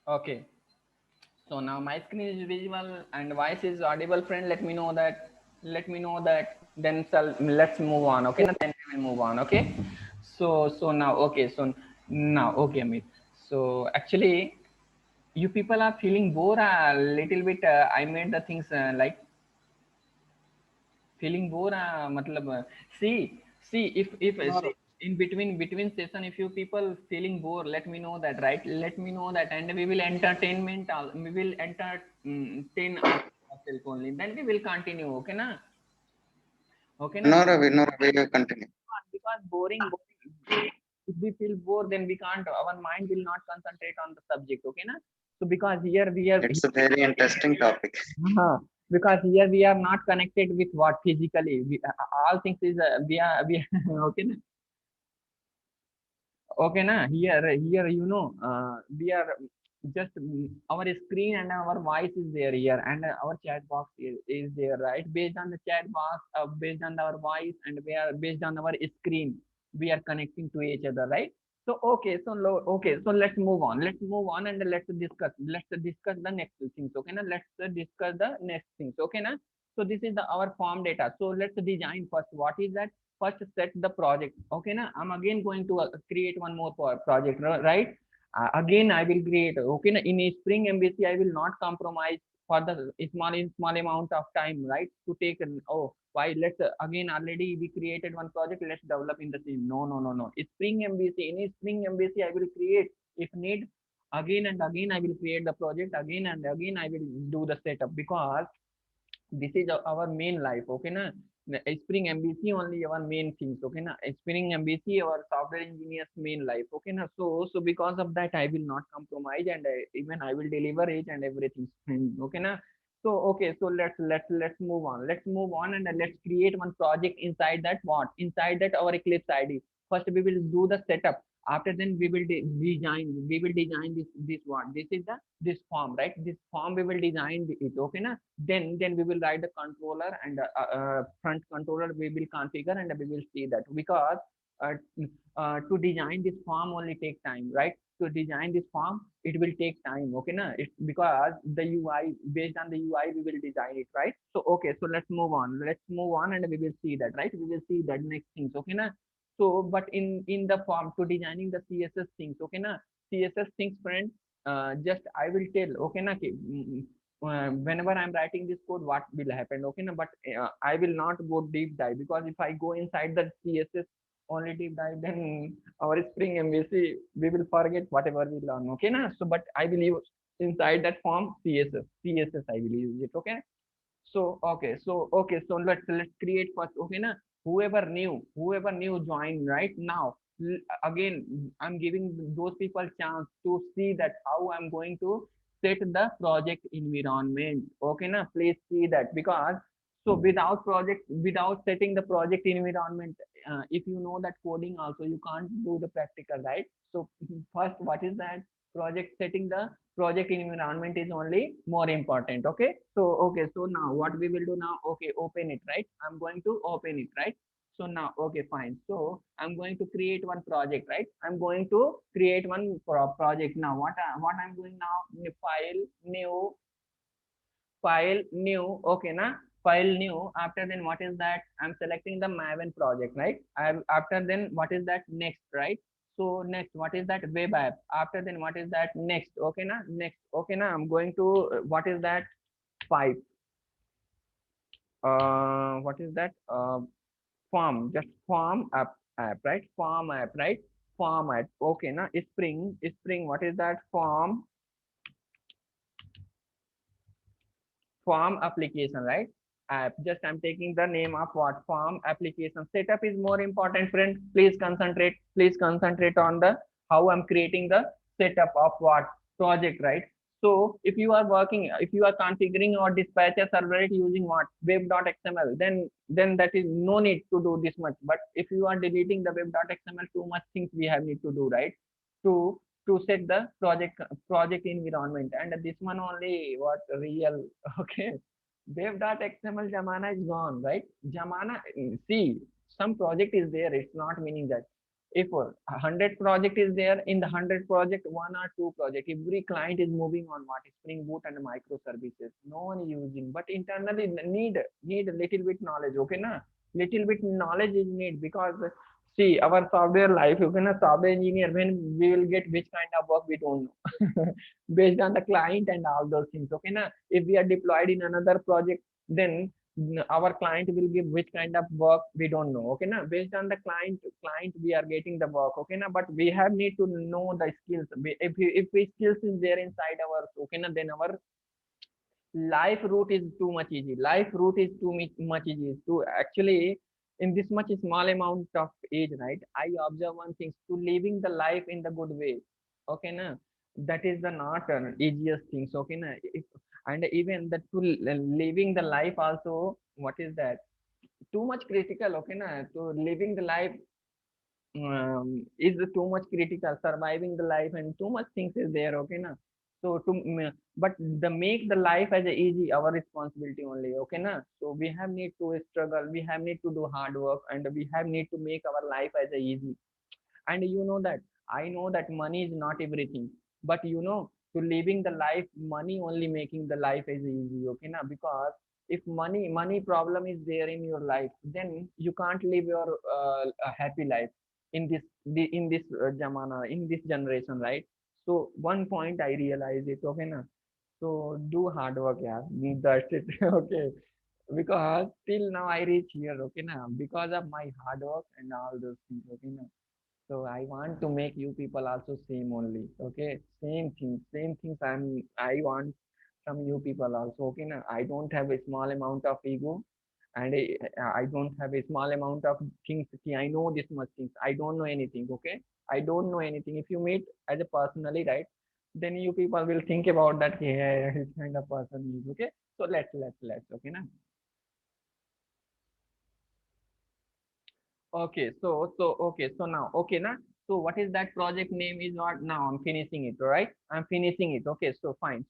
Okay. So now my screen is visible and voice is audible, friend. Let me know that. Let me know that. Then let's move on. Okay. Now then we will move on. Okay. So now okay. So now okay, Amit. So actually, you people are feeling bored a little bit. I made the things like feeling bored. See if No, so in between session, if you people feeling bored, let me know that, right? Let me know that, and we will entertainment. We will entertain ourselves only. Then we will continue. Okay, na? Okay, na? No, Ravi, you continue. Because boring. If we feel bored, then we can't. Our mind will not concentrate on the subject. Okay, na? So because here we are. It's a very interesting topic. Uh-huh. Because here we are not connected with what physically. All things is we okay na? Okay na? Here we are just our screen and our voice is there here, and our chat box is there, right? Based on the chat box, based on our voice, and we are based on our screen, we are connecting to each other, right? So okay, okay, so let's move on. Let's move on and let's discuss. Let's discuss the next things. Okay na? Let's discuss the next things. Okay na? So this is our form data. So let's design first. What is that? First set the project. Okay na? I'm again going to create one more project, right? Again I will create. Okay na? In a Spring MVC I will not compromise for the small amount of time, right? To take oh, why let's again already we created one project, let's develop in the same. No, it's Spring MVC. In a Spring MVC I will create, if need, again and again I will create the project, again and again I will do the setup, because this is our main life. Okay na? Spring MBC only our main things. Okay na? Spring MBC our software engineers main life. Okay na? So because of that I will not compromise, and even I will deliver it and everything. Okay na? So okay, so let's move on. Let's move on and let's create one project inside that. What inside that? Our Eclipse ID. First we will do the setup. After then we will design this one. This is the this form, right? This form we will design it. Okay na? Then we will write the controller, and front controller we will configure, and we will see that, because uh, to design this form only take time, right? To design this form it will take time. Okay na? It's because the UI, based on the UI we will design it, right? So okay, so let's move on and we will see that, right? We will see that next things. Okay na? So but in the form to designing the CSS things. Okay na? CSS things, friend. Just I will tell. Okay na? Whenever I'm writing this code, what will happen? Okay na? But I will not go deep dive, because if I go inside the CSS only deep dive, then our Spring MVC we will forget whatever we learn. Okay na? So but I will use inside that form CSS I will use it. Okay. So let's create first. Okay na? Whoever new join right now. Again, I'm giving those people chance to see that how I'm going to set the project environment. Okay na? Please see that, because so without setting the project environment, if you know that coding also, you can't do the practical, right? So first, what is that? Project setting the project environment is only more important. Okay. So now what we will do now? Okay, open it, right? I'm going to open it, right? So now, okay, fine. So I'm going to create one project, right? I'm going to create one project. Now what I'm doing now? File new. Okay na? File new. After then what is that? I'm selecting the Maven project, right? After then what is that? Next, right? So next, what is that? Web app. After then what is that? Next. Okay na? Next. Okay na? I'm going to what is that? Pipe. What is that? Form. Just form app, right? Form app, right? Form app. Okay na? Spring. What is that? Form application, right? App. Just I'm taking the name of what? Form application. Setup is more important, friend. Please concentrate. Please concentrate on the how I'm creating the setup of what project, right? So if you are configuring your dispatcher servlet using what? Web.xml, then that is no need to do this much. But if you are deleting the web.xml, too much things we have need to do, right? To to set the project environment, and this one only what real. Okay. Web.xml jamana is gone, right? Jamana, see, some project is there, it's not meaning that if 100 project is there, in the 100 project, one or two project, every client is moving on what Spring Boot and microservices. No one is using, but internally need a little bit knowledge. Okay, na little bit knowledge is need, because see our software life, you can a software engineer, when we will get which kind of work we don't know based on the client and all those things. Okay, na if we are deployed in another project, then our client will give which kind of work we don't know. Okay, na based on the client we are getting the work. Okay, na but we have need to know the skills. If we skills is there inside our, okay, na then our life route is too much easy. Life route is too much easy to actually, in this much small amount of age, right? I observe one thing, to living the life in the good way. Okay, na that is the not easiest things. Okay, na and even the to living the life also, what is that, too much critical. Okay, na to living the life is too much critical, surviving the life, and too much things is there. Okay, na so but the make the life as a easy, our responsibility only. Okay, na so we have need to struggle, we have need to do hard work, and we have need to make our life as a easy. And you know that, I know that money is not everything, but to living the life, money only making the life as easy. Okay, na because if money problem is there in your life, then you can't live your a happy life in this jamana, in this generation, right? So one point I realize it. Okay, na so do hard work, yeah. That's it. Okay, because till now I reach here. Okay, na because of my hard work and all those things. Okay, na so I want to make you people also same only. Okay, same things I want from you people also. Okay, na I don't have a small amount of ego, and I don't have a small amount of things. See, I know this much things. I don't know anything. Okay, I don't know anything. If you meet as a personally, right, then you people will think about that. Yeah, this kind of person is okay. So let's. Okay, na. Okay, so now, okay, na. So what is that project name is not now? I'm finishing it, right? I'm finishing it. Okay, so fine,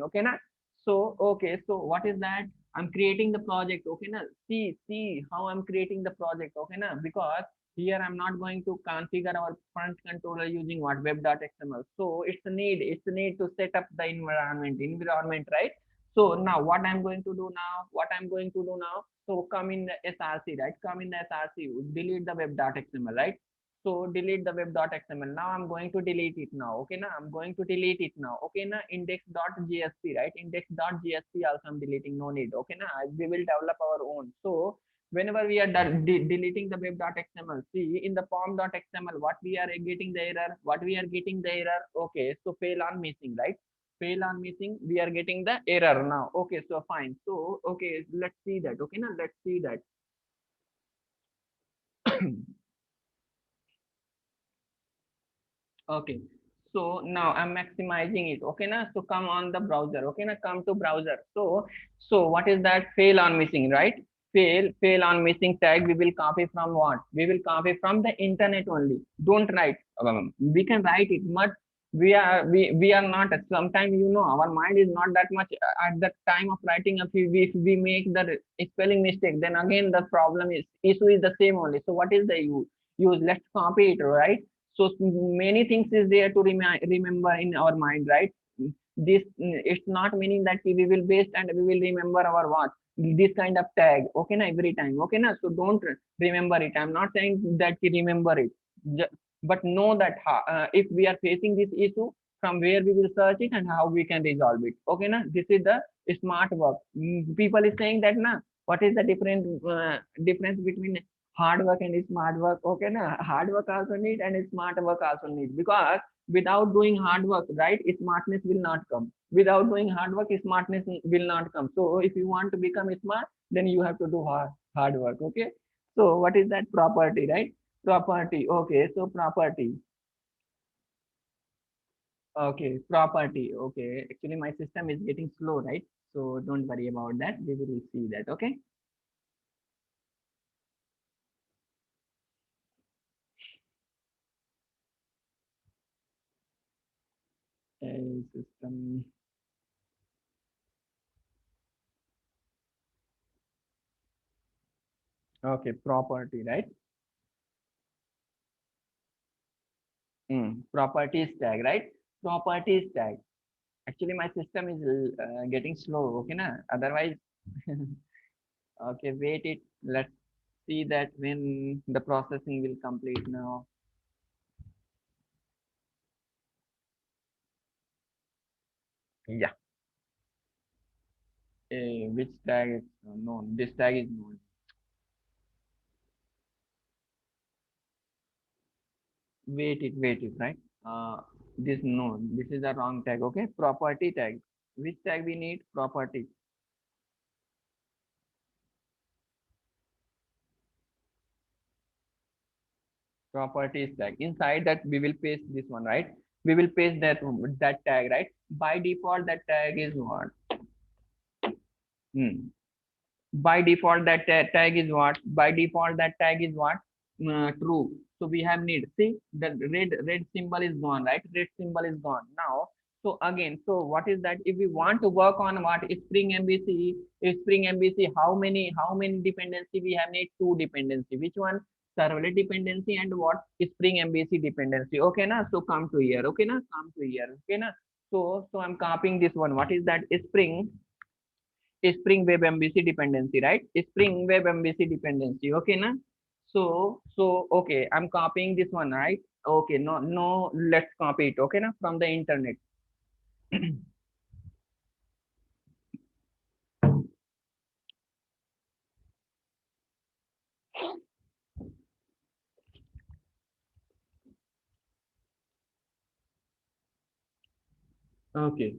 okay, na. So okay, so what is that? I'm creating the project. Okay, na. See how I'm creating the project. Okay, na. Because here I'm not going to configure our front controller using what web.xml. So it's a need to set up the environment, right? So now what I'm going to do now? What I'm going to do now? So come in the SRC, right? Come in the SRC, delete the web.xml, right? So delete the web.xml. Now I'm going to delete it now. Okay, now I'm going to delete it now. Okay, now index.jsp, right? Index.jsp also I'm deleting. No need. Okay, now we will develop our own. So whenever we are done deleting the web.xml, see in the form.xml, what we are getting the error, what we are getting the error. Okay, so fail on missing, right? Fail on missing, we are getting the error now. Okay, so fine. So okay, let's see that. Okay, now let's see that. Okay, so now I'm maximizing it. Okay, now so come on the browser. Okay, now come to browser. So what is that? Fail on missing, right? Fail on missing tag we will copy from what? We will copy from the internet only. Don't write. We can write it, but we are not. Sometimes our mind is not that much at the time of writing. If we make the spelling mistake, then again the problem is issue is the same only. So what is the use? Let's copy it, right? So many things is there to remember in our mind, right? This it's not meaning that we will base and we will remember our what, this kind of tag. Okay, na every time. Okay, na so don't remember it. I'm not saying that we remember it. But know that if we are facing this issue, from where we will search it and how we can resolve it. Okay, na this is the smart work. People is saying that, na what is the difference between hard work and smart work? Okay, na hard work also need and smart work also need, because without doing hard work, right, smartness will not come. Without doing hard work, smartness will not come. So if you want to become smart, then you have to do hard work. Okay, so what is that? Property, right? Property. Okay, so property. Okay, property. Okay, actually my system is getting slow, right? So don't worry about that, we will see that. Okay. System. Okay, property, right? Properties tag, right? Properties tag. Actually, my system is getting slow. Okay, na? Otherwise, okay, wait it. Let's see that when the processing will complete now. Yeah. Which tag is known? This tag is known. Wait it, right? This no, this is the wrong tag. Okay, property tag. Which tag we need? Property. Properties tag. Inside that we will paste this one, right? We will paste that tag, right? By default, that tag is what? Hmm. By default, that tag is what? By default, that tag is what? True. So we have need. See, the red symbol is gone, right? Red symbol is gone now. So again, so what is that? If we want to work on what is Spring MVC, how many dependency we have need? Two dependency. Which one? Servlet dependency and what? Spring MVC dependency. Okay, na? So come to here. Okay, na? Come to here. Okay, na? So I'm copying this one. What is that? Spring Web MVC dependency, right? Spring Web MVC dependency. Okay, na? So okay, I'm copying this one, right? Okay, no, let's copy it. Okay, na? From the internet. Okay,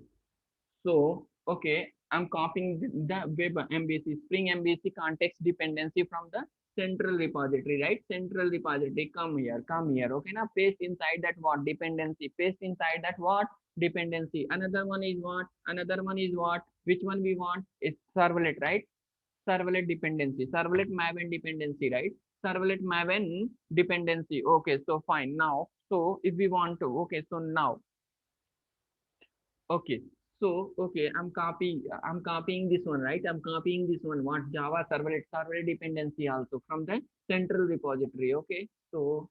so okay, I'm copying the Web MVC, Spring MVC context dependency from the central repository, right? Central repository. Come here. Okay, now paste inside that what dependency? Paste inside that what dependency? Another one is what? Another one is what? Which one we want? It's servlet, right? Servlet dependency, servlet maven dependency, right? Servlet maven dependency. Okay, so fine. Now, so if we want to, okay, so now, okay, so okay, I'm copying this one, right? I'm copying this one. What Java servlet dependency also from the central repository. Okay, so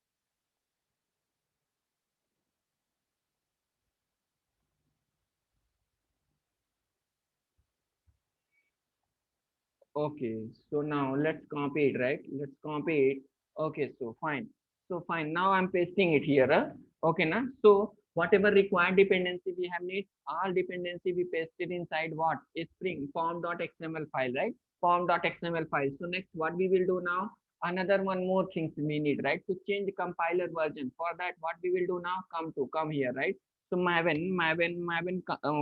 okay, so now let's copy it, right? Let's copy it. Okay, so fine. So fine. Now I'm pasting it here. Okay, na? So whatever required dependency we have need, all dependency we pasted inside what? A Spring form.xml file, right? Form.xml file. So next, what we will do now? Another one more things we need, right? To change the compiler version. For that, what we will do now? Come here, right? So Maven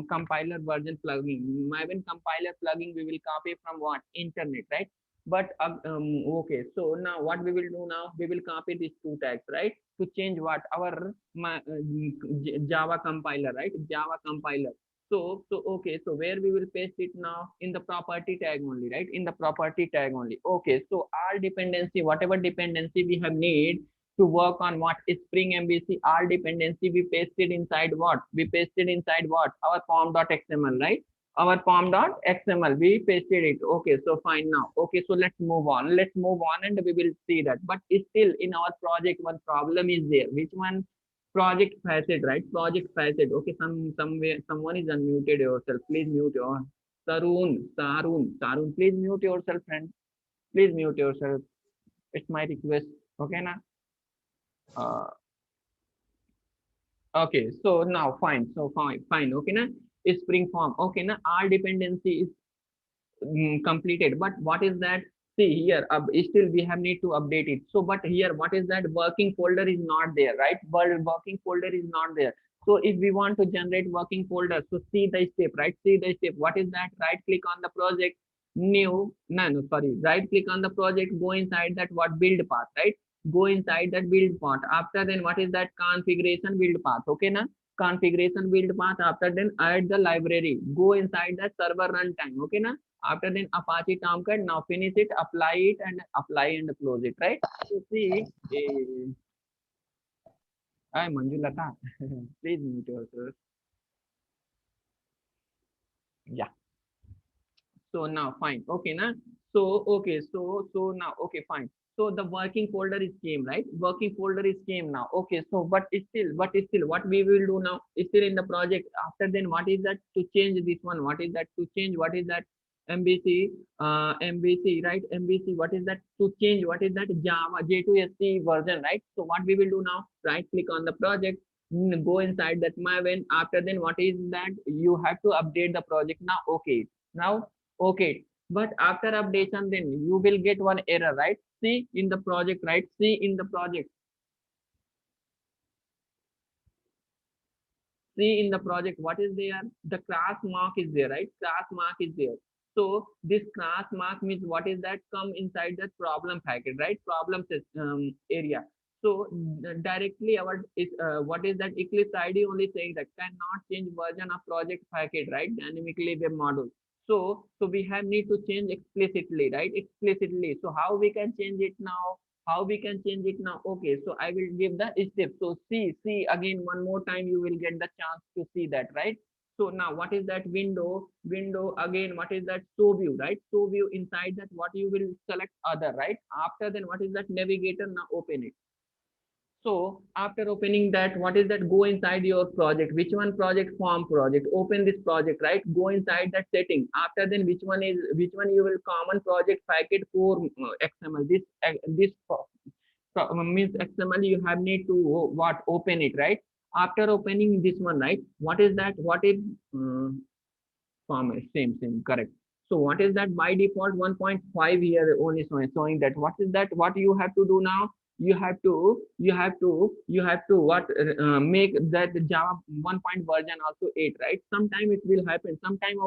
compiler version plugin. Maven compiler plugin we will copy from what? Internet, right? But okay, so now what we will do now? We will copy these two tags, right? To change what? Our Java compiler, right? Java compiler. So okay, so where we will paste it now? In the property tag only, right? In the property tag only. Okay, so all dependency, whatever dependency we have need to work on what is Spring MVC, all dependency we pasted inside what? We pasted inside what? Our form.xml, right? Our form.xml, we pasted it. Okay, so fine now. Okay, so let's move on. Let's move on and we will see that. But still in our project, one problem is there. Which one? Project facet, right? Project facet. Okay, somewhere someone is unmuted yourself. Please mute your Tarun. Please mute yourself, friend. Please mute yourself. It's my request. Okay, na? Uh, okay, so now fine. So fine. Okay, na? Spring form. Okay, na? All dependency is completed. But what is that? See here, still we have need to update it. So, but here, what is that? Working folder is not there, right? But working folder is not there. So if we want to generate working folder, so see the step, right? See the step. What is that? Right click on the project, new, no, sorry. Right click on the project, go inside that what build path, right? Go inside that build path. After then, what is that? Configuration build path. Okay, na? Configuration build path. After then, add the library. Go inside that server runtime. Okay, na? After then Apache Tomcat, now finish it, apply and close it, right? So see, hi Manjulata, please mute yourself. Yeah. So now fine. Okay, na. So okay, so now okay, fine. So the working folder is came, right? Working folder is came now. Okay, so but still what we will do now is still in the project. After then what is that to change this one? What is that to change? What is that MVC, MVC, right? MVC, what is that to change? What is that Java J2SE version, right? So what we will do now, right click on the project, go inside that Maven. After then what is that you have to update the project now. Okay, now okay, but after updation then you will get one error, right? See in the project, right? See in the project, see in the project what is there, the class mark is there, right? Class mark is there. So this class mark means what is that come inside that problem packet, right? Problem area. So directly our is what is that Eclipse ID only saying that cannot change version of project packet, right? Dynamically web module. So we have need to change explicitly, right? Explicitly. So how we can change it now? How we can change it now? Okay, so I will give the step. So see again one more time, you will get the chance to see that, right? So now what is that window again? What is that show view, right? Show view, inside that what you will select other, right? After then what is that navigator, now open it. So after opening that, what is that? Go inside your project. Which one project? Form project. Open this project, right? Go inside that setting. After then, which one you will common project packet for XML. This means XML. You have need to what open it, right? After opening this one, right? What is that? What is format? Same, correct. So what is that by default 1.5 here only showing that what is that what you have to do now, you have to what make that Java 1 point version also 8, right? Sometime it will happen, sometime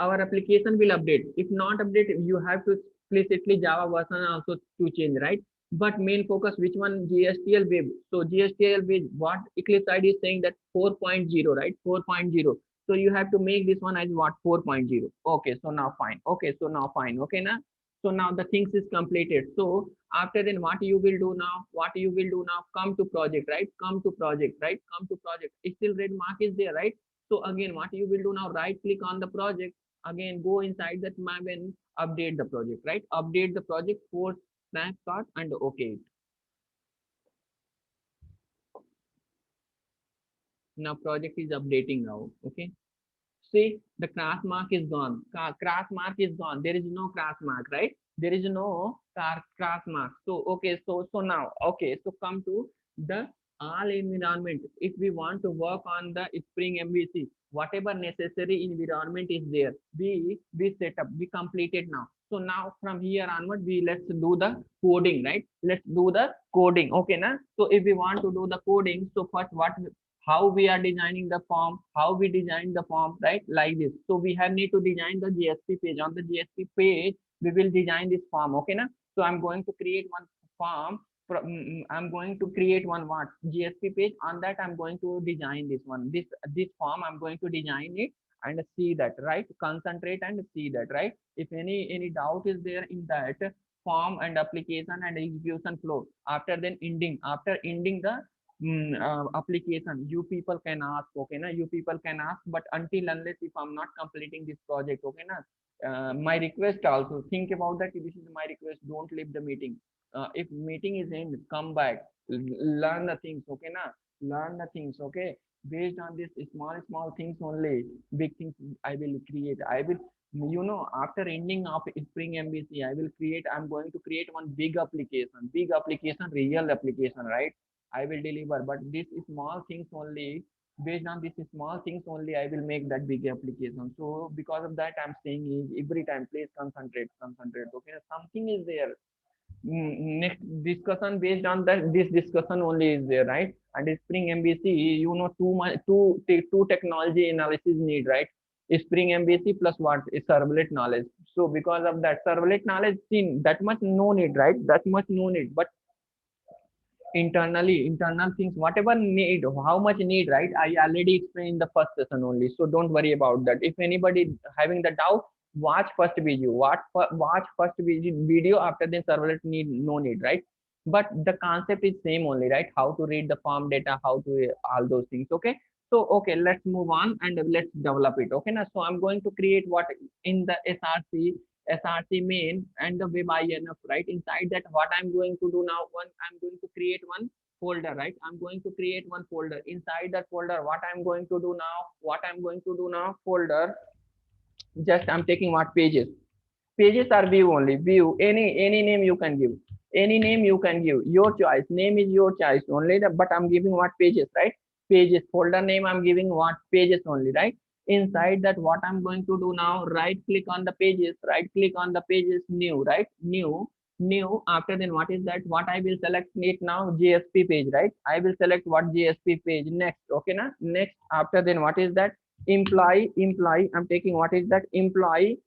our application will update. If not update, you have to explicitly Java version also to change, right? But main focus which one? GSTL web. So GSTL web, what Eclipse ID is saying that 4.0, right? 4.0. So you have to make this one as what? 4.0. Okay, so now fine. Okay, so now fine. Okay, now. So now the things is completed. So after then what you will do now? What you will do now? Come to project, right? Come to project, right? Come to project. Still red mark is there, right? So again, what you will do now? Right click on the project. Again, go inside that map and update the project, right? Update the project for snapshot and okay. Now project is updating now. Okay. See, the class mark is gone. Class mark is gone. There is no class mark, right? There is no class mark. So okay, so now okay, so come to the all environment. If we want to work on the Spring MVC, whatever necessary environment is there, we set up, we completed now. So now from here onward, we let's do the coding, right? Let's do the coding. Okay, na? So if we want to do the coding, so first what, how we are designing the form, how we design the form, right? Like this. So we have need to design the GSP page. On the GSP page we will design this form. Okay na? So I'm going to create one form. I'm going to create one what GSP page. On that I'm going to design this one, this form. I'm going to design it and see that, right? Concentrate and see that, right? If any doubt is there in that form and application and execution flow, after then ending, after ending the application, you people can ask. Okay na? You people can ask, but until unless if I'm not completing this project, okay na? My request also, think about that. This is my request, don't leave the meeting. If meeting is end, come back, learn the things. Okay na? Learn the things. Okay, based on this small things only, big things I will create. I will, after ending of Spring MVC, I'm going to create one big application, real application, right? I will deliver, but this small things only, based on these small things only, I will make that big application. So because of that, I'm saying is every time, please concentrate. Okay, something is there. Next discussion based on that, this discussion only is there, right? And Spring MVC, too much, two technology analysis need, right? Spring MVC plus what is servlet knowledge. So because of that servlet knowledge, see, that much no need, right? That much no need, but internal things, whatever need, how much need, right? I already explained in the first session only, so don't worry about that. If anybody having the doubt, watch first video, watch first video. After then servlet need, no need, right? But the concept is same only, right? How to read the form data, how to all those things. Okay, so okay, let's move on and let's develop it. Okay now, so I'm going to create what in the src src main and the web inf, right? Inside that, what I'm going to do now, I'm going to create one folder, right? I'm going to create one folder. Inside that folder, what I'm going to do now, folder, just I'm taking what pages. Pages are view only, view, any name you can give, any name you can give, your choice, name is your choice only, but I'm giving what pages, right? Pages folder name, I'm giving what pages only, right? Inside that, what I'm going to do now, right click on the pages, right click on the pages, new, right? New. After then, what is that, what I will select it now, JSP page, right? I will select what JSP page. Next, okay na, next. After then, what is that, employee, I'm taking what is that, employee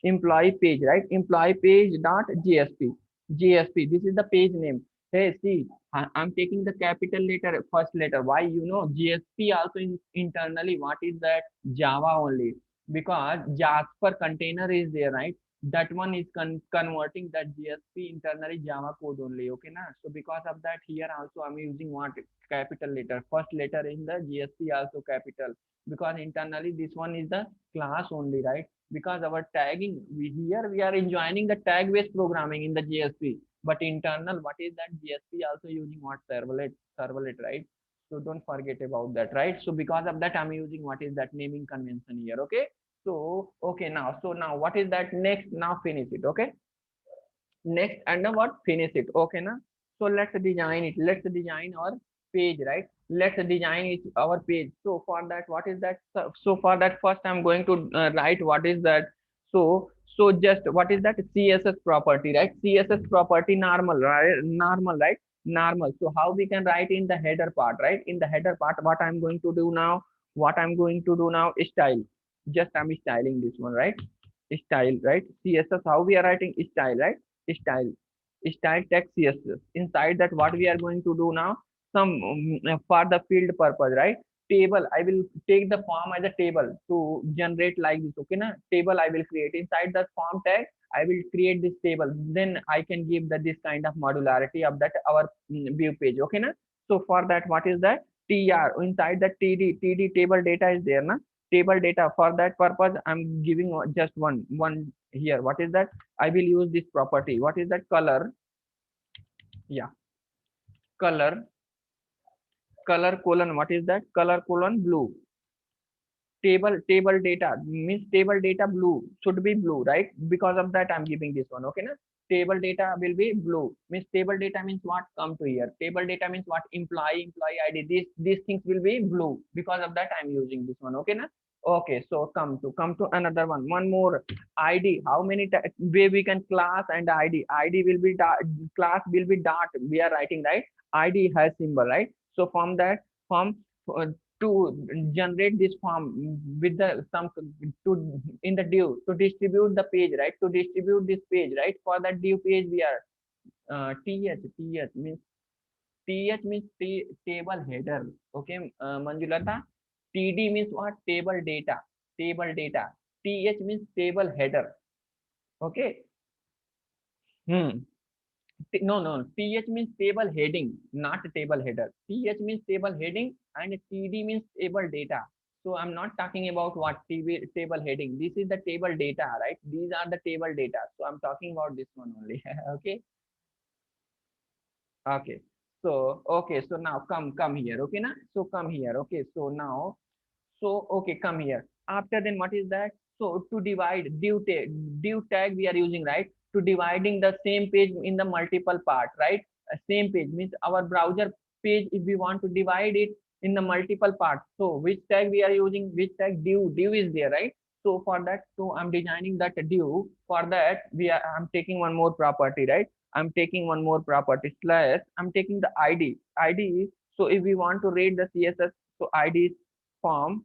page, right? Employee page dot JSP, this is the page name. Hey, see, I'm taking the capital letter, first letter. Why? JSP also internally, what is that, Java only, because Jasper container is there, right? That one is converting that JSP internally Java code only, okay na? So because of that, here also I'm using what, capital letter, first letter in the JSP also capital, because internally this one is the class only, right? Because our tagging, here we are enjoining the tag based programming in the JSP, but internal, what is that, JSP also using what, servlet, right? So don't forget about that, right? So because of that, I'm using what is that, naming convention here, okay? So okay, now what is that, next, now finish it, okay? Next, and now what, finish it, okay na? So let's design it, let's design our page, right? Let's design it, our page. So for that, what is that, so for that, first I'm going to write what is that. So just what is that, CSS property, right? CSS property, normal, right? Normal. So how we can write in the header part, right? In the header part, what I'm going to do now, is style. Just I'm styling this one, right? Style, right? CSS, how we are writing style, right? Style, style text CSS. Inside that, what we are going to do now, some for the field purpose, right? Table, I will take the form as a table to generate like this, okay na? Table I will create inside the form tag. I will create this table, then I can give the this kind of modularity of that our view page, okay na? So for that, what is that, tr, inside the td table data is there na? Table data, for that purpose I'm giving just one here. What is that, I will use this property, what is that, color, yeah, color, colon, what is that, color colon blue. Table data means table data blue, should be blue, right? Because of that, I'm giving this one, okay na? Table data will be blue, means table data means what, come to here, table data means what, employee id, these things will be blue. Because of that, I'm using this one, okay na? Okay, so come to another one more. ID, how many way we can class and id will be class will be dot, we are writing, right? Id has symbol, right? So from that, from uh, to generate this form with the some to in the div, to distribute the page, right? To distribute this page, right? For that div page, we are th means table header, okay? Manjulata, td means what, table data, th means table header, okay? Hmm. No, th means table heading, not table header. Th means table heading, and td means table data. So I'm not talking about what table heading, this is the table data, right? These are the table data, so I'm talking about this one only. Okay. Okay, so now come here, okay na? So come here, okay? So now, so okay, come here. After then, what is that? So to divide div tag we are using, right? To dividing the same page in the multiple part, right? Same page means our browser page, if we want to divide it in the multiple parts, so which tag we are using, which tag, div is there, right? So for that, so I'm designing that div. For that, I'm taking one more property, right? I'm taking one more property, slash, I'm taking the ID. So if we want to read the CSS, so ID is form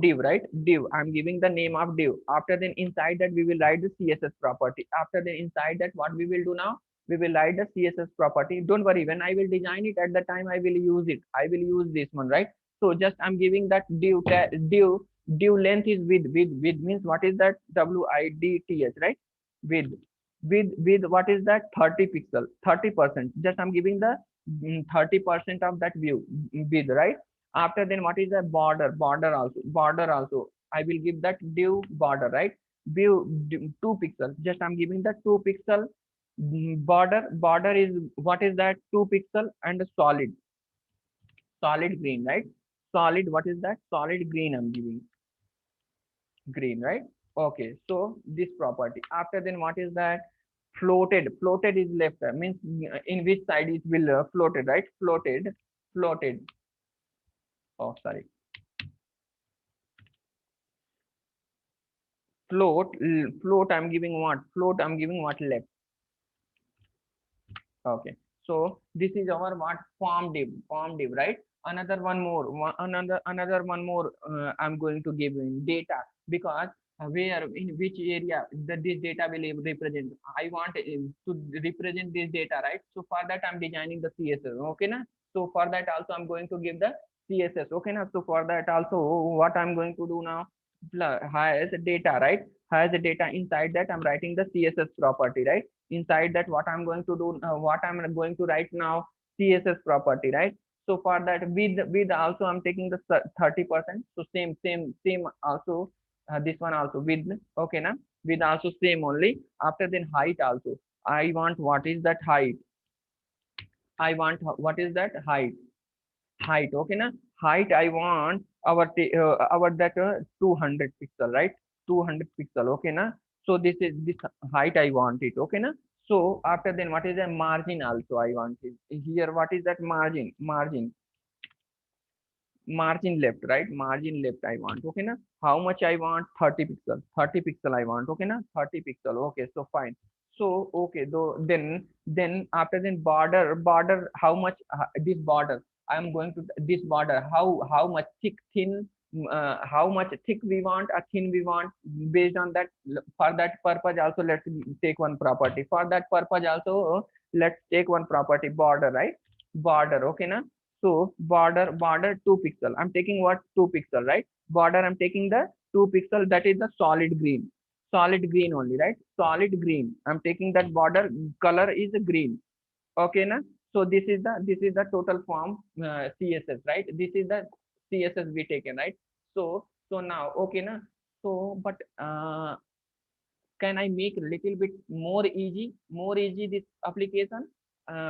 div, right? Div, I'm giving the name of div. After then, inside that, we will write the CSS property. After then, inside that, what we will do now, we will write the CSS property. Don't worry, when I will design it, at the time I will use it, I will use this one, right? So just I'm giving that div length is width means what is that, width, right? Width, what is that, 30 pixel, 30%. Just I'm giving the 30% of that view width, right? After then, what is the border also I will give that div border, right? view 2 pixel. Just I'm giving the 2 pixel border. Border is what is that? 2 pixel and a solid green, right? Solid, what is that? Solid green I'm giving, green, right? Okay, so this property. After then, what is that? Floated is left, means in which side it will floated, right? Floated. Oh, sorry. Float. I'm giving what? Float. I'm giving what? Left. Okay. So this is our what? Form div, right? Another one more. Another one more. I'm going to give in data, because where in which area this data will represent. I want to represent this data, right? So for that I'm designing the CSS. Okay, na? So for that also I'm going to give the CSS. Okay, na? So for that also what I'm going to do now? Has data, right? Has the data. Inside that I'm writing the CSS property, right? Inside that what I'm going to do, what I'm going to write now, CSS property, right? So for that with also I'm taking the 30%. So same also, this one also with. Okay, na? With also same only. After then height also, I want what is that height. I want what is that height. Okay, na? Height I want our that 200 pixel, right? 200 pixel. Okay, na? So this is this height I want it. Okay, na? So after then what is the margin also I want it here. What is that margin left, right? Margin left I want. Okay, na? How much I want? 30 pixel. 30 pixel I want. Okay, na? 30 pixel. Okay, so fine. So okay, though then after then border how much this border I'm going to this border how much thin how much thick we want or thin we want. Based on that, for that purpose also let's take one property. For that purpose also let's take one property, border, right? Border. Okay, na? So border 2 pixel. I'm taking what? 2 pixel, right? Border I'm taking the 2 pixel, that is the solid green. Solid green only, right? Solid green. I'm taking that border color is green. Okay, na? So this is the total form CSS, right? This is the CSS we taken, right? So now okay, na? So but can I make a little bit more easy this application?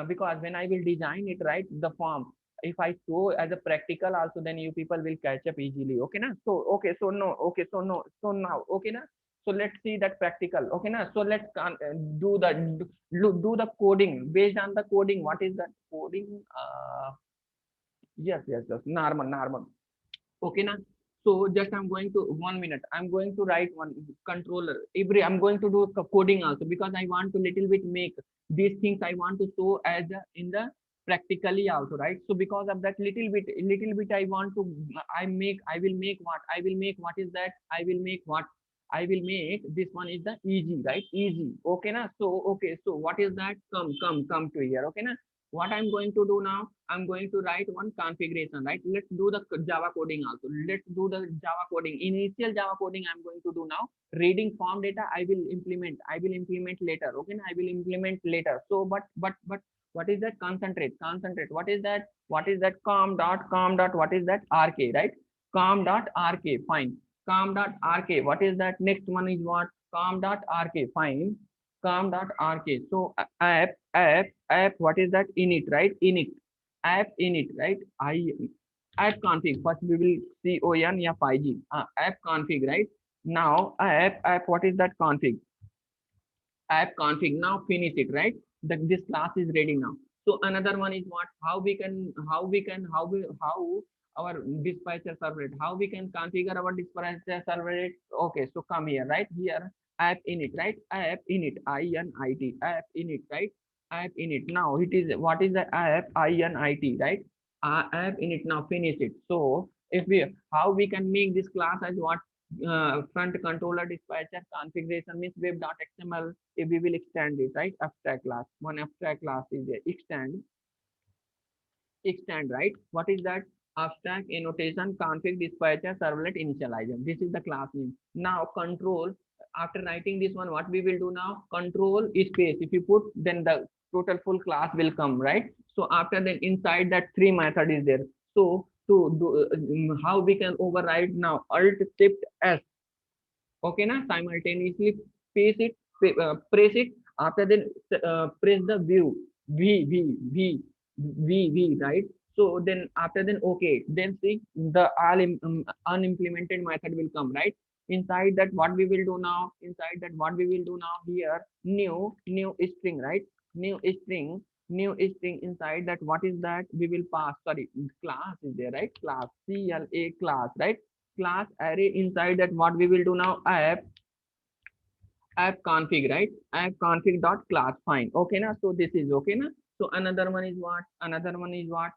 Because when I will design it, right, the form, if I show as a practical also, then you people will catch up easily. Okay, na? So okay, so no, okay, so no, so now okay, na? So let's see that practical. Okay, na? So let's do the do the coding. Based on the coding, what is that coding? Yes, normal. Okay, na? So just I'm going to 1 minute. I'm going to write one controller. I'm going to do coding also, because I want to little bit make these things I want to show as in the practically also, right? So because of that little bit I want to I will make what is that? I will make this one is the easy, right? Easy. Okay, na? So okay, so what is that? Come to here. Okay, na? What I'm going to do now, I'm going to write one configuration, right? Let's do the Java coding also. Let's do the Java coding. Initial Java coding I'm going to do now. Reading form data I will implement later. Okay, I will implement later. So but what is that? Concentrate. What is that? Com dot what is that? RK, right? Com.rk, fine. Com.rk, what is that? Next one is what? Com.rk, fine. Com.rk. So app, what is that? Init, right? App init, right? App config. First we will see on या 5G. App config, right? Now app, what is that? App config. Now finish it, right? This class is ready now. So another one is what? How our dispatcher servlet, how we can configure our dispatcher servlet. Okay, so come here, right? Here app init, right? App init, init, app init, right? App init. Now it is what is the app init, right? App init. Now finish it. So if we how we can make this class as what? Front controller dispatcher configuration means web.xml. If we will extend it, right? Abstract class. One abstract class is there. Extend, right? What is that? Abstract annotation config dispatcher servlet initializer. This is the class name. Now control. After writing this one, what we will do now? Control space. If you put, then the total full class will come, right? So after that, inside that 3 method is there. So to do how we can override now? Alt shift S. Okay na, simultaneously press it. After then press the view, v, right? So then after then okay, then see the unimplemented method will come, right? Inside that what we will do now, here, new string, right? New string, inside that what is that we will pass, sorry, class is there, right? Class, class, right? Class array. Inside that what we will do now, app config, right? App config dot class, fine, okay na? So this is okay na? So another one is what,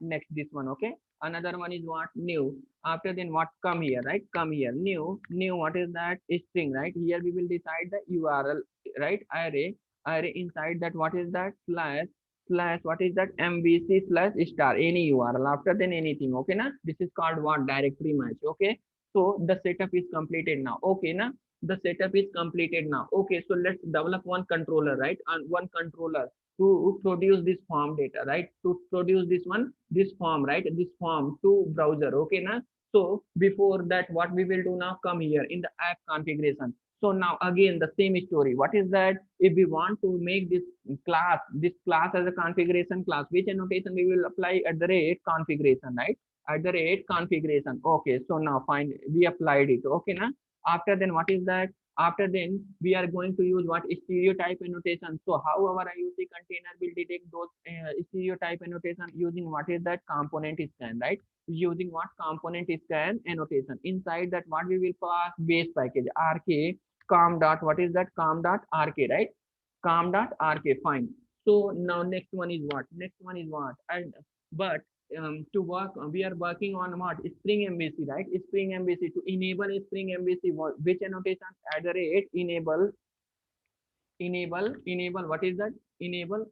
next this one, okay? Another one is what, new. After then what, come here, right? Come here, new, what is that? String, right? Here we will decide the URL, right? Array. Inside that what is that? Slash what is that? MVC slash star, any URL. After then anything, okay na? This is called what? Directory match, okay? So the setup is completed now, okay na? The setup is completed now, okay? So let's develop one controller, right? And one controller to produce this form data, right? To produce this form, right? This form to browser, okay na? So before that what we will do now, come here in the app configuration. So now again the same story. What is that? If we want to make this class as a configuration class, which annotation we will apply? At the rate configuration, right? At the rate configuration, okay? So now fine, we applied it, okay na? After then what is that? After then we are going to use what? Stereotype annotation. So how our IoT container will detect those stereotype annotation? Using what is that? Component scan, right? Using what? Component scan annotation. Inside that what we will pass? Base package rk com dot, what is that? Com dot rk, right? Com dot rk, fine. So now next one is what? And but to work, we are working on what? Spring MVC, right? Spring MVC. To enable a Spring MVC, which annotation? At the rate enable, what is that? Enable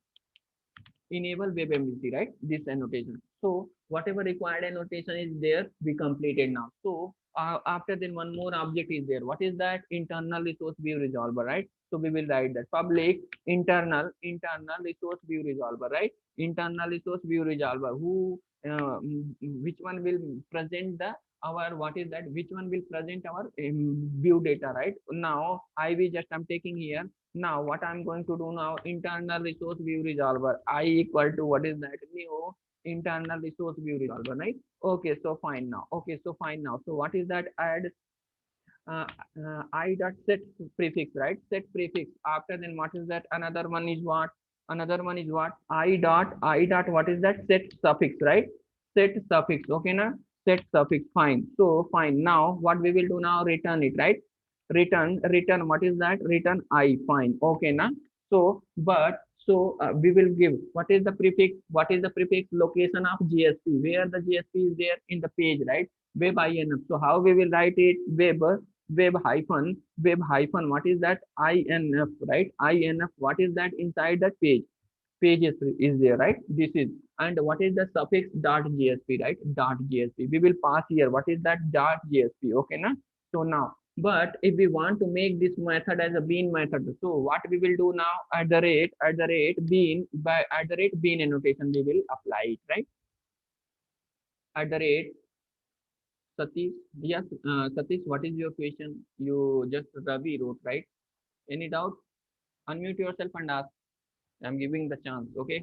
web MVC, right? This annotation. So whatever required annotation is there, we completed now. So after then one more object is there. What is that? Internal resource view resolver, right? So we will write that public internal resource view resolver, right? Internal resource view resolver, who which one will present the our, what is that? Which one will present our view data, right? Now I'm taking here. Now what I'm going to do now, internal resource view resolver, I equal to, what is that? New internal resource view resolver, right? Okay, so fine now. So what is that? Add uh, I dot set prefix, right? Set prefix. After then what is that? Another one is what? I dot what is that? Set suffix, right? Set suffix, okay na? Set suffix, fine. So fine. Now what we will do now? Return it, right? Return, what is that? Return I, fine, okay na? So but so we will give, what is the prefix? Location of GSP, where the GSP is there? In the page, right? Web INF. So how we will write it? Web hyphen, what is that? INF, right? INF, what is that? Inside that page is there, right? This is, and what is the suffix? Dot GSP, right? Dot GSP, we will pass here. What is that? Dot GSP, okay na? So now, but if we want to make this method as a bean method, so what we will do now? At the rate bean, by at the rate bean annotation we will apply it, right? At the rate Satish, yes, Satish, what is your question? You just Ravi wrote, right? Any doubt? Unmute yourself and ask. I'm giving the chance, okay?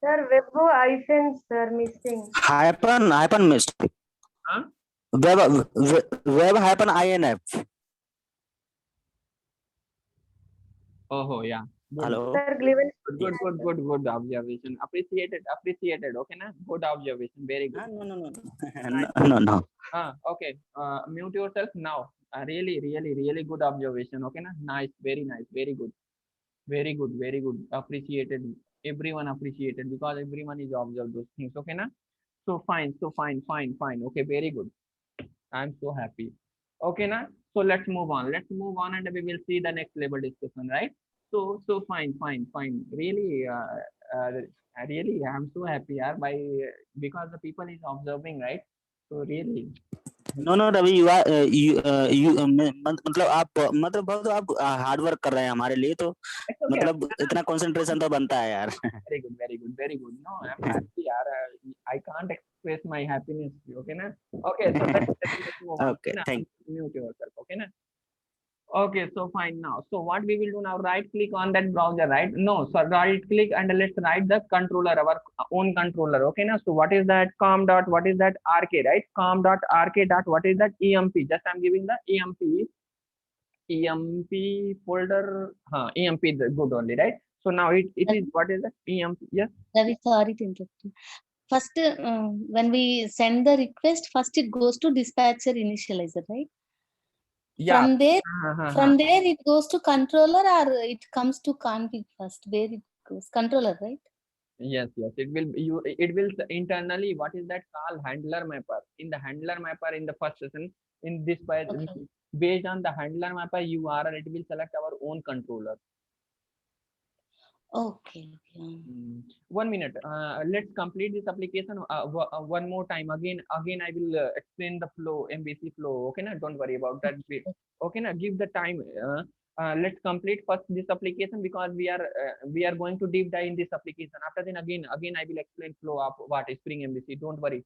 Sir, web hyphens are missing. Hyphen missed. Huh? Web hyphen INF. Oh, yeah. Good. Hello. Sir, given Good observation. Appreciated. Okay, na? Good observation. Very good. No. Okay. Mute yourself now. Really good observation. Okay, na? Nice. Very nice. Very good. Very good. Appreciated. Everyone appreciated, because everyone is observed those things. Okay, na? So fine. Okay, very good. I'm so happy. Okay, na? So let's move on. And we will see the next level discussion, right? So fine. Really, I'm so happy, yaar, because the people is observing, right? So really, No, Ravi, you are मतलब आप hard work कर रहे हैं हमारे लिए, तो it's okay. मतलब इतना कंसंट्रेशन तो बनता है यार. Very good. No, I'm happy, yaar. I can't express my happiness. Okay, na? Okay, so let's move on. Okay, Okay, na? thank Mute yourself. Okay, na? Okay, so fine now. So what we will do now, right click on that browser, right? No, so right click and let's write the controller, our own controller. Okay, now, so what is that com dot, what is that rk, right? Com dot rk dot, what is that emp? Just I'm giving the emp folder, emp is good only, right? So now it is, what is that emp? Yes. Ravi, sorry to interrupt you. First, when we send the request, first it goes to dispatcher initializer, right? Yeah. From there it goes to controller, or it comes to config first. Where it goes, controller, right? Yes, yes. It will internally, what is that called, handler mapper. In the handler mapper in the first session, in this Okay. based on the handler mapper URL, it will select our own controller. Okay. 1 minute. Let's complete this application one more time. Again, I will explain the flow, MVC flow. Okay, na? Don't worry about that bit. Okay, na? Give the time. Let's complete first this application, because we are going to deep dive in this application. After then again I will explain flow of what is Spring MVC. Don't worry.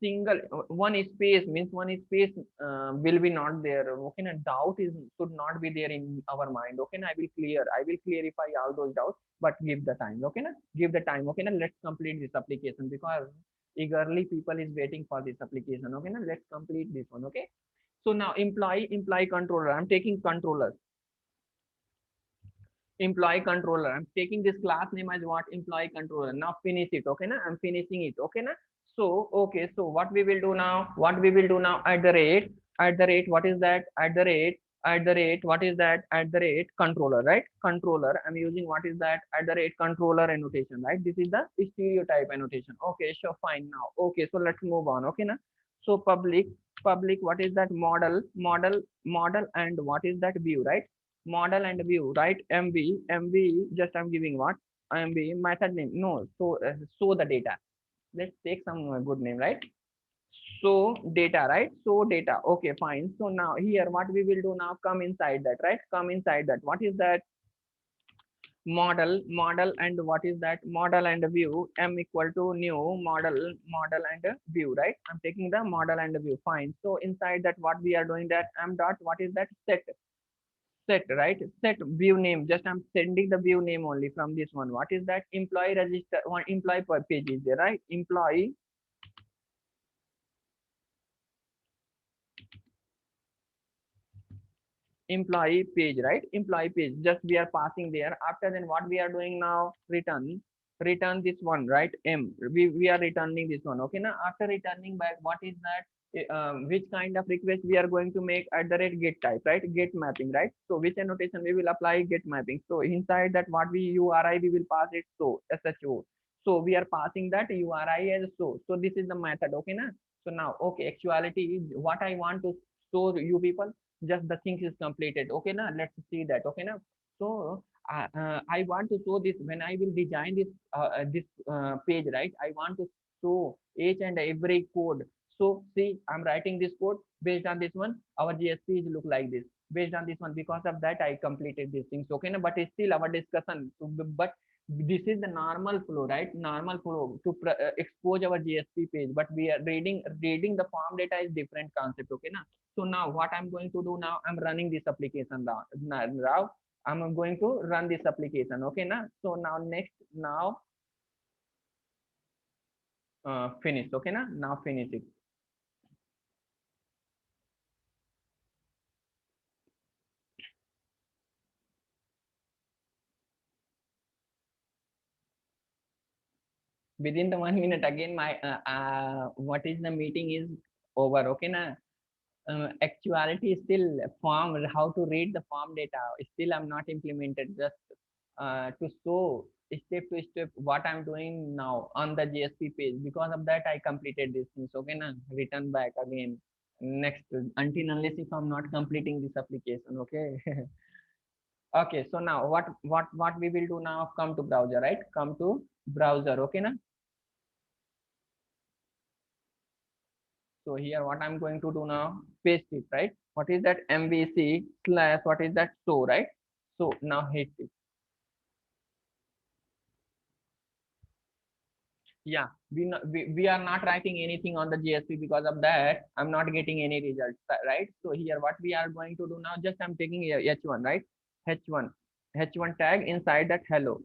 Single one space means one space will be not there. Okay, na? Doubt is should not be there in our mind. Okay, na? I will clarify all those doubts, but give the time. Okay, na? Give the time. Okay, na? Let's complete this application, because eagerly people is waiting for this application. Okay, na? Let's complete this one. Okay, so now employee controller, I'm taking controller. Employee controller, I'm taking this class name as what, employee controller. Now finish it. Okay, na? I'm finishing it. Okay, na? So okay, so what we will do now, at the rate, what is that, what is that, controller, right? Controller, I'm using, what is that, controller annotation, right? This is the stereotype annotation. Okay, sure, fine. Now okay, so let's move on. Okay, na? So public, what is that, model, and what is that, view, right? Model and view, right? MV, just I'm giving what, MV method name, no, so show the data. Let's take some good name, right? So data, right? So data. Okay, fine. So now here what we will do now, come inside that, right? Come inside that. What is that? Model, and what is that, model and view, m equal to new model, and view, right? I'm taking the model and view. Fine. So inside that, what we are doing, that m dot, what is that, set, right? Set view name. Just I'm sending the view name only from this one. What is that? Employee register, one employee per page is there, right? Employee page, right? Employee page, just we are passing there. After then what we are doing now, return this one, right? We are returning this one. Okay, now after returning back, what is that, which kind of request we are going to make, at the rate get type, right? Get mapping, right? So which annotation we will apply, get mapping. So inside that, what we URI, we will pass it, so SHO. So we are passing that URI as so this is the method. Okay, now, so now okay, actuality is what I want to show you people, just the things is completed. Okay, now let's see that. Okay, now, so I want to show this when I will design this page, right? I want to show each and every code. So see, I'm writing this code based on this one. Our GSP is look like this based on this one. Because of that, I completed these things. Okay, now, but it's still our discussion. So, but this is the normal flow, right? Normal flow to expose our GSP page. But we are reading the form data is different concept. Okay, now. So now what I'm going to do now, I'm running this application now. I'm going to run this application. Okay, now. So now next, now finish. Okay, now finish it. Within the 1 minute again, my what is the meeting is over. Okay, now. Actuality is still form, how to read the form data still I'm not implemented, just to show step to step what I'm doing now on the GSP page. Because of that, I completed these things. Okay, now return back again next, until unless if I'm not completing this application. Okay. Okay, so now what we will do now, come to browser, right? Come to browser. Okay, now. So here what I'm going to do now, paste it, right? What is that, MVC slash, what is that, so, right? So now hit it. Yeah, we are not writing anything on the JSP. Because of that I'm not getting any results, right? So here what we are going to do now, just I'm taking h1, right? h1 tag inside that hello.